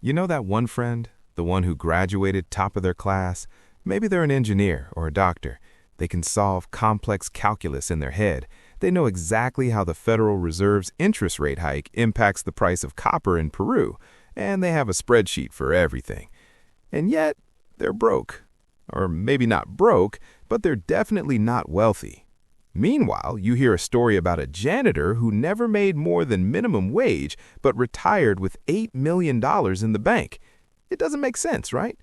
You know that one friend, the one who graduated top of their class? Maybe they're an engineer or a doctor. They can solve complex calculus in their head. They know exactly how the Federal Reserve's interest rate hike impacts the price of copper in Peru, and they have a spreadsheet for everything. And yet, they're broke. Or maybe not broke, but they're definitely not wealthy. Meanwhile, you hear a story about a janitor who never made more than minimum wage but retired with $8 million in the bank. It doesn't make sense, right?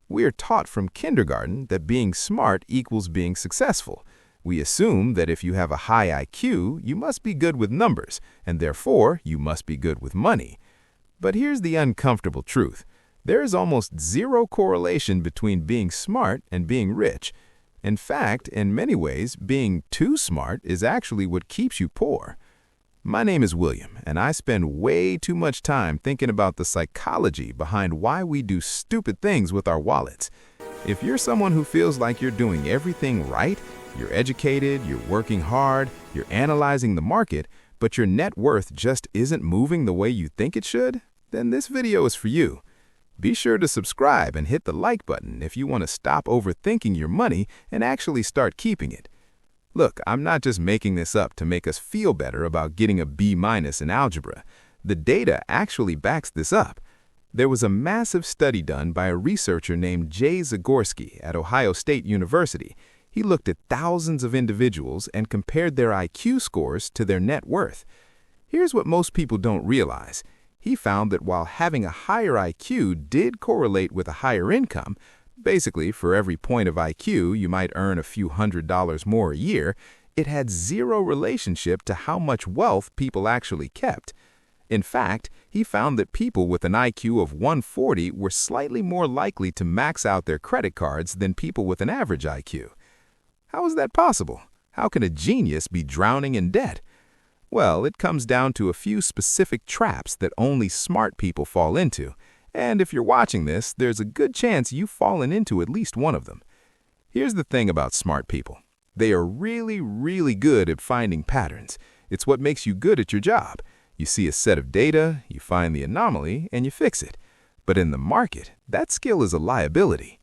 We are taught from kindergarten that being smart equals being successful. We assume that if you have a high IQ, you must be good with numbers, and therefore you must be good with money. But here's the uncomfortable truth. There is almost zero correlation between being smart and being rich. In fact, in many ways, being too smart is actually what keeps you poor. My name is William, and I spend way too much time thinking about the psychology behind why we do stupid things with our wallets. If you're someone who feels like you're doing everything right, you're educated, you're working hard, you're analyzing the market, but your net worth just isn't moving the way you think it should, then this video is for you. Be sure to subscribe and hit the like button if you want to stop overthinking your money and actually start keeping it. Look, I'm not just making this up to make us feel better about getting a B- in algebra. The data actually backs this up. There was a massive study done by a researcher named Jay Zagorski at Ohio State University. He looked at thousands of individuals and compared their IQ scores to their net worth. Here's what most people don't realize. He found that while having a higher IQ did correlate with a higher income, basically for every point of IQ you might earn a few $100s more a year, it had zero relationship to how much wealth people actually kept. In fact, he found that people with an IQ of 140 were slightly more likely to max out their credit cards than people with an average IQ. How is that possible? How can a genius be drowning in debt? Well, it comes down to a few specific traps that only smart people fall into. And if you're watching this, there's a good chance you've fallen into at least one of them. Here's the thing about smart people. They are really, really good at finding patterns. It's what makes you good at your job. You see a set of data, you find the anomaly, and you fix it. But in the market, that skill is a liability.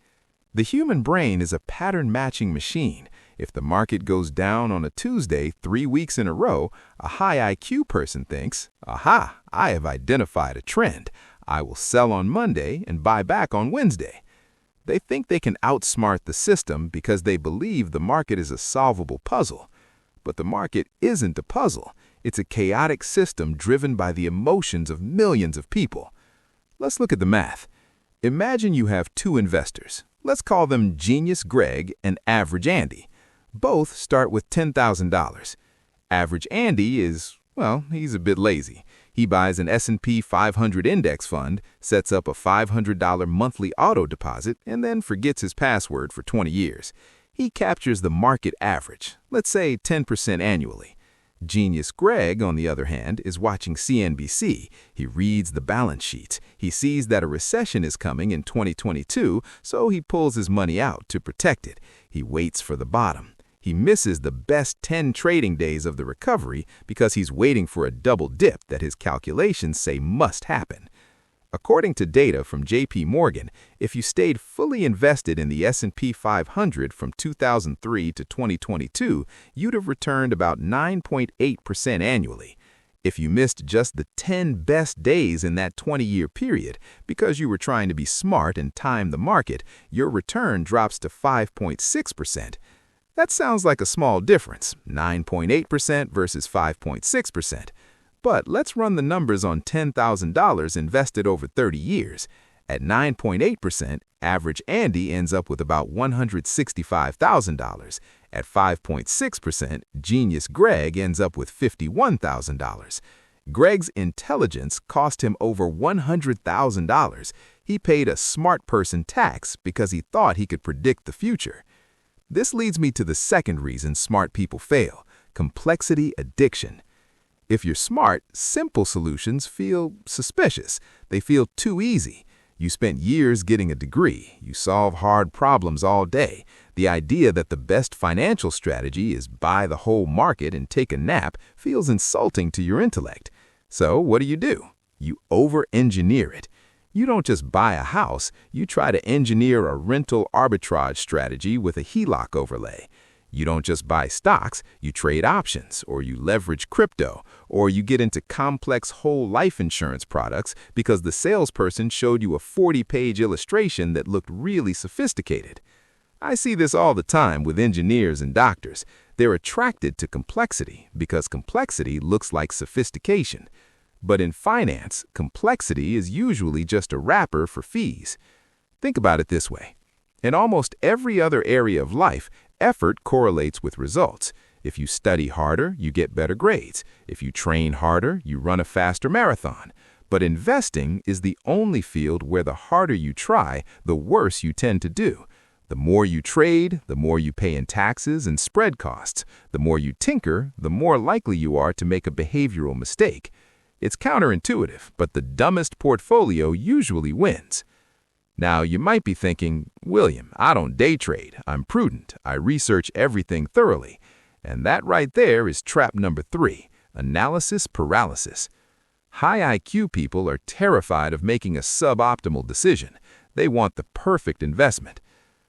The human brain is a pattern-matching machine. If the market goes down on a Tuesday 3 weeks in a row, a high IQ person thinks, "Aha, I have identified a trend. I will sell on Monday and buy back on Wednesday." They think they can outsmart the system because they believe the market is a solvable puzzle. But the market isn't a puzzle. It's a chaotic system driven by the emotions of millions of people. Let's look at the math. Imagine you have two investors. Let's call them Genius Greg and Average Andy. Both start with $10,000. Average Andy is, well, he's a bit lazy. He buys an S&P 500 index fund, sets up a $500 monthly auto deposit, and then forgets his password for 20 years. He captures the market average, let's say 10% annually. Genius Greg, on the other hand, is watching CNBC. He reads the balance sheets. He sees that a recession is coming in 2022, so he pulls his money out to protect it. He waits for the bottom. He misses the best 10 trading days of the recovery because he's waiting for a double dip that his calculations say must happen. According to data from JP Morgan, if you stayed fully invested in the S&P 500 from 2003 to 2022, you'd have returned about 9.8% annually. If you missed just the 10 best days in that 20-year period because you were trying to be smart and time the market, your return drops to 5.6%. That sounds like a small difference, 9.8% versus 5.6%. But let's run the numbers on $10,000 invested over 30 years. At 9.8%, Average Andy ends up with about $165,000. At 5.6%, Genius Greg ends up with $51,000. Greg's intelligence cost him over $100,000. He paid a smart person tax because he thought he could predict the future. This leads me to the second reason smart people fail: complexity addiction. If you're smart, simple solutions feel suspicious. They feel too easy. You spent years getting a degree. You solve hard problems all day. The idea that the best financial strategy is buy the whole market and take a nap feels insulting to your intellect. So what do? You over-engineer it. You don't just buy a house, you try to engineer a rental arbitrage strategy with a HELOC overlay. You don't just buy stocks, you trade options, or you leverage crypto, or you get into complex whole life insurance products because the salesperson showed you a 40-page illustration that looked really sophisticated. I see this all the time with engineers and doctors. They're attracted to complexity because complexity looks like sophistication. But in finance, complexity is usually just a wrapper for fees. Think about it this way. In almost every other area of life, effort correlates with results. If you study harder, you get better grades. If you train harder, you run a faster marathon. But investing is the only field where the harder you try, the worse you tend to do. The more you trade, the more you pay in taxes and spread costs. The more you tinker, the more likely you are to make a behavioral mistake. It's counterintuitive, but the dumbest portfolio usually wins. Now, you might be thinking, William, I don't day trade. I'm prudent. I research everything thoroughly. And that right there is trap number 3, analysis paralysis. High IQ people are terrified of making a suboptimal decision. They want the perfect investment.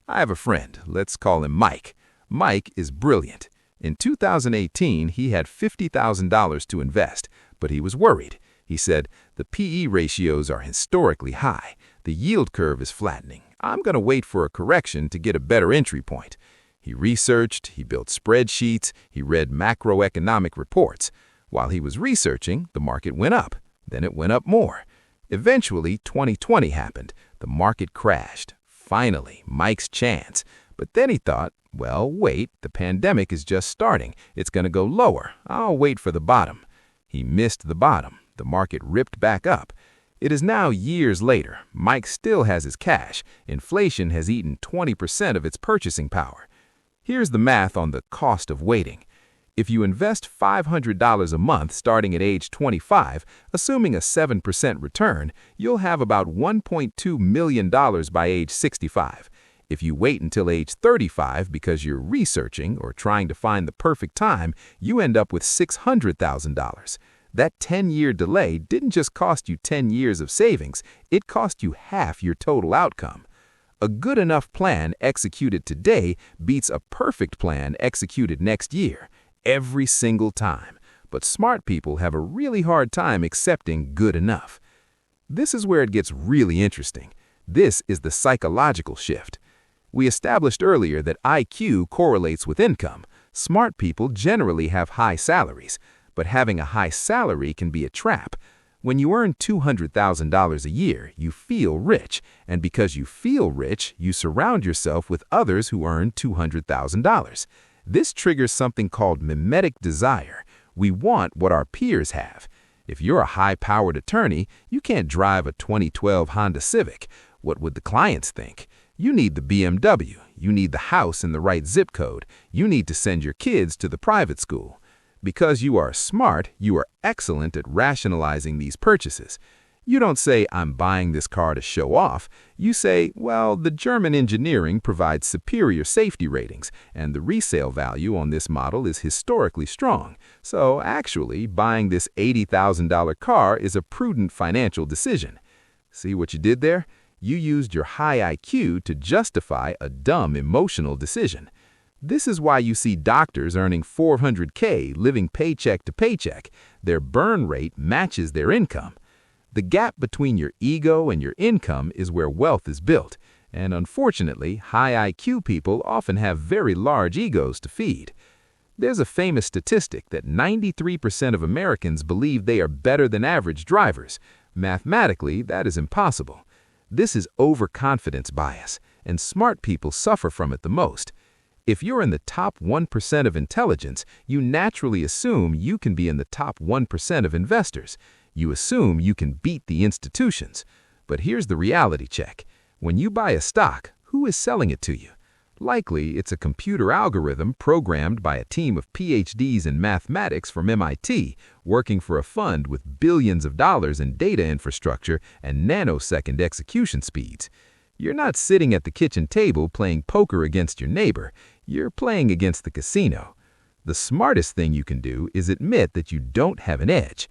I have a friend, let's call him Mike. Mike is brilliant. In 2018, he had $50,000 to invest, but he was worried. He said, the PE ratios are historically high. The yield curve is flattening. I'm going to wait for a correction to get a better entry point. He researched, he built spreadsheets, he read macroeconomic reports. While he was researching, the market went up. Then it went up more. Eventually, 2020 happened. The market crashed. Finally, Mike's chance. But then he thought, well, wait, the pandemic is just starting. It's going to go lower. I'll wait for the bottom. He missed the bottom. The market ripped back up. It is now years later. Mike still has his cash. Inflation has eaten 20% of its purchasing power. Here's the math on the cost of waiting. If you invest $500 a month starting at age 25, assuming a 7% return, you'll have about $1.2 million by age 65. If you wait until age 35 because you're researching or trying to find the perfect time, you end up with $600,000. That 10-year delay didn't just cost you 10 years of savings, it cost you half your total outcome. A good enough plan executed today beats a perfect plan executed next year, every single time. But smart people have a really hard time accepting good enough. This is where it gets really interesting. This is the psychological shift. We established earlier that IQ correlates with income. Smart people generally have high salaries, but having a high salary can be a trap. When you earn $200,000 a year, you feel rich, and because you feel rich, you surround yourself with others who earn $200,000. This triggers something called mimetic desire. We want what our peers have. If you're a high-powered attorney, you can't drive a 2012 Honda Civic. What would the clients think? You need the BMW. You need the house in the right zip code. You need to send your kids to the private school. Because you are smart, you are excellent at rationalizing these purchases. You don't say, I'm buying this car to show off. You say, well, the German engineering provides superior safety ratings, and the resale value on this model is historically strong. So actually, buying this $80,000 car is a prudent financial decision. See what you did there? You used your high IQ to justify a dumb emotional decision. This is why you see doctors earning $400K living paycheck to paycheck. Their burn rate matches their income. The gap between your ego and your income is where wealth is built, and unfortunately, high IQ people often have very large egos to feed. There's a famous statistic that 93% of Americans believe they are better than average drivers. Mathematically, that is impossible. This is overconfidence bias, and smart people suffer from it the most. If you're in the top 1% of intelligence, you naturally assume you can be in the top 1% of investors. You assume you can beat the institutions. But here's the reality check. When you buy a stock, who is selling it to you? Likely, it's a computer algorithm programmed by a team of PhDs in mathematics from MIT, working for a fund with billions of dollars in data infrastructure and nanosecond execution speeds. You're not sitting at the kitchen table playing poker against your neighbor. You're playing against the casino. The smartest thing you can do is admit that you don't have an edge.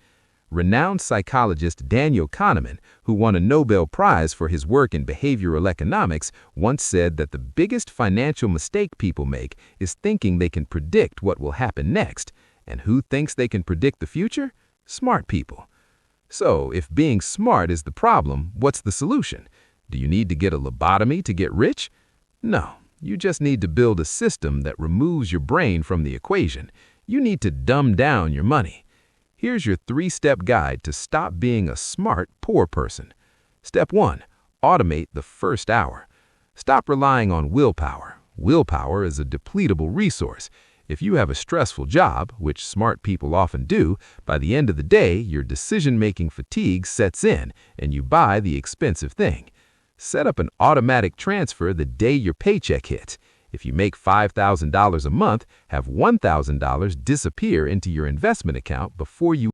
Renowned psychologist Daniel Kahneman, who won a Nobel Prize for his work in behavioral economics, once said that the biggest financial mistake people make is thinking they can predict what will happen next. And who thinks they can predict the future? Smart people. So, if being smart is the problem, what's the solution? Do you need to get a lobotomy to get rich? No, you just need to build a system that removes your brain from the equation. You need to dumb down your money. Here's your 3-step guide to stop being a smart, poor person. Step 1. Automate the first hour. Stop relying on willpower. Willpower is a depletable resource. If you have a stressful job, which smart people often do, by the end of the day, your decision-making fatigue sets in and you buy the expensive thing. Set up an automatic transfer the day your paycheck hits. If you make $5,000 a month, have $1,000 disappear into your investment account before you